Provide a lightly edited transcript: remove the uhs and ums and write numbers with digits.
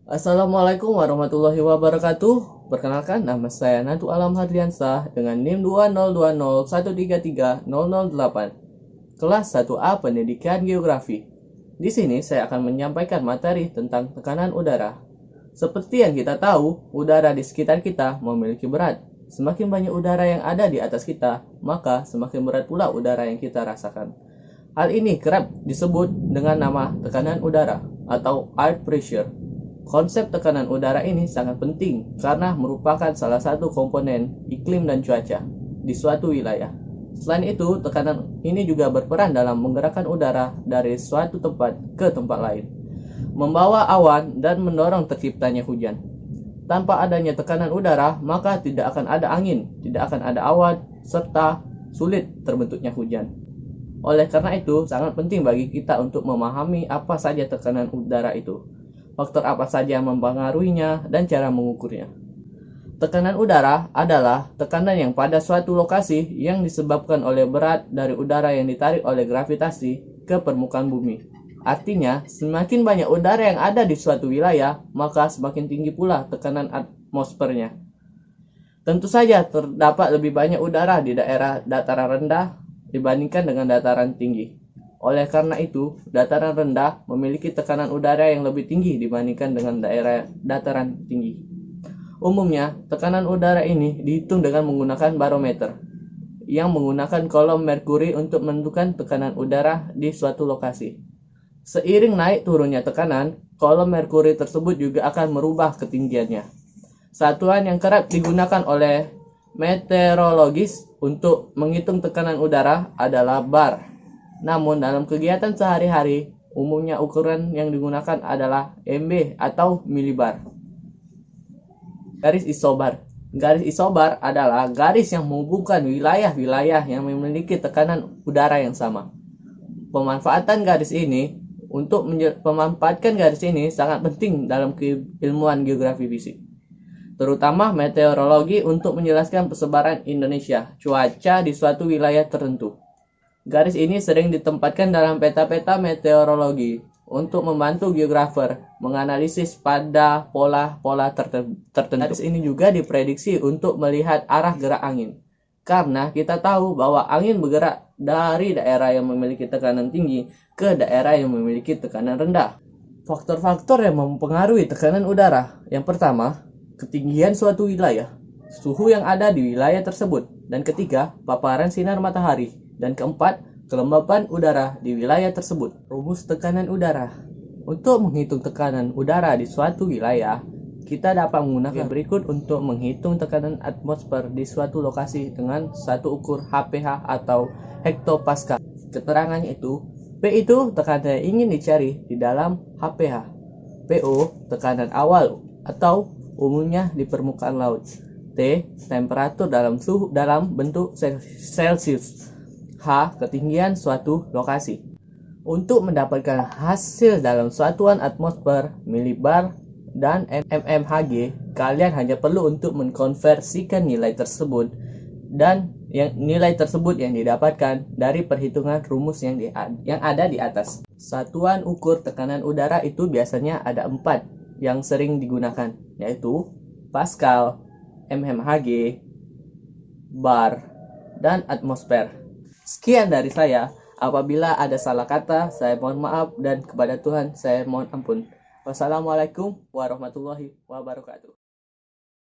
Assalamualaikum warahmatullahi wabarakatuh. Perkenalkan, nama saya Natu Alam Hadriansah dengan NIM 2020133008, kelas 1A Pendidikan Geografi. Di sini saya akan menyampaikan materi tentang tekanan udara. Seperti yang kita tahu, udara di sekitar kita memiliki berat. Semakin banyak udara yang ada di atas kita, maka semakin berat pula udara yang kita rasakan. Hal ini kerap disebut dengan nama tekanan udara atau air pressure. Konsep tekanan udara ini sangat penting karena merupakan salah satu komponen iklim dan cuaca di suatu wilayah. Selain itu, tekanan ini juga berperan dalam menggerakkan udara dari suatu tempat ke tempat lain, membawa awan dan mendorong terciptanya hujan. Tanpa adanya tekanan udara, maka tidak akan ada angin, tidak akan ada awan, serta sulit terbentuknya hujan. Oleh karena itu, sangat penting bagi kita untuk memahami apa saja tekanan udara itu, faktor apa saja yang mempengaruhinya, dan cara mengukurnya. Tekanan udara adalah tekanan yang pada suatu lokasi yang disebabkan oleh berat dari udara yang ditarik oleh gravitasi ke permukaan bumi. Artinya, semakin banyak udara yang ada di suatu wilayah, maka semakin tinggi pula tekanan atmosfernya. Tentu saja terdapat lebih banyak udara di daerah dataran rendah dibandingkan dengan dataran tinggi. Oleh karena itu, dataran rendah memiliki tekanan udara yang lebih tinggi dibandingkan dengan daerah dataran tinggi. Umumnya, tekanan udara ini dihitung dengan menggunakan barometer, yang menggunakan kolom merkuri untuk menentukan tekanan udara di suatu lokasi. Seiring naik turunnya tekanan, kolom merkuri tersebut juga akan merubah ketinggiannya. Satuan yang kerap digunakan oleh meteorologis untuk menghitung tekanan udara adalah bar. Namun dalam kegiatan sehari-hari, umumnya ukuran yang digunakan adalah MB atau milibar. Garis isobar. Garis isobar adalah garis yang menghubungkan wilayah-wilayah yang memiliki tekanan udara yang sama. Pemanfaatkan garis ini sangat penting dalam keilmuan geografi fisik, terutama meteorologi untuk menjelaskan persebaran Indonesia, cuaca di suatu wilayah tertentu. Garis ini sering ditempatkan dalam peta-peta meteorologi untuk membantu geografer menganalisis pada pola-pola tertentu. Garis ini juga diprediksi untuk melihat arah gerak angin, karena kita tahu bahwa angin bergerak dari daerah yang memiliki tekanan tinggi ke daerah yang memiliki tekanan rendah. Faktor-faktor yang mempengaruhi tekanan udara. Yang pertama, ketinggian suatu wilayah, suhu yang ada di wilayah tersebut. Dan ketiga, paparan sinar matahari. Dan keempat, kelembapan udara di wilayah tersebut. Rumus tekanan udara. Untuk menghitung tekanan udara di suatu wilayah, kita dapat menggunakan berikut untuk menghitung tekanan atmosfer di suatu lokasi dengan satu ukur HPH atau hektopascal. Keterangannya itu, P itu tekanan yang ingin dicari di dalam HPH. PO, tekanan awal atau umumnya di permukaan laut. T, temperatur dalam bentuk Celcius. H, ketinggian suatu lokasi. Untuk mendapatkan hasil dalam satuan atmosfer, milibar, dan mmHg, kalian hanya perlu untuk mengkonversikan nilai tersebut dan nilai tersebut yang didapatkan dari perhitungan rumus yang ada di atas. Satuan ukur tekanan udara itu biasanya ada 4 yang sering digunakan, yaitu Pascal, mmHg, bar, dan atmosfer. Sekian dari saya. Apabila ada salah kata, saya mohon maaf, dan kepada Tuhan saya mohon ampun. Wassalamualaikum warahmatullahi wabarakatuh.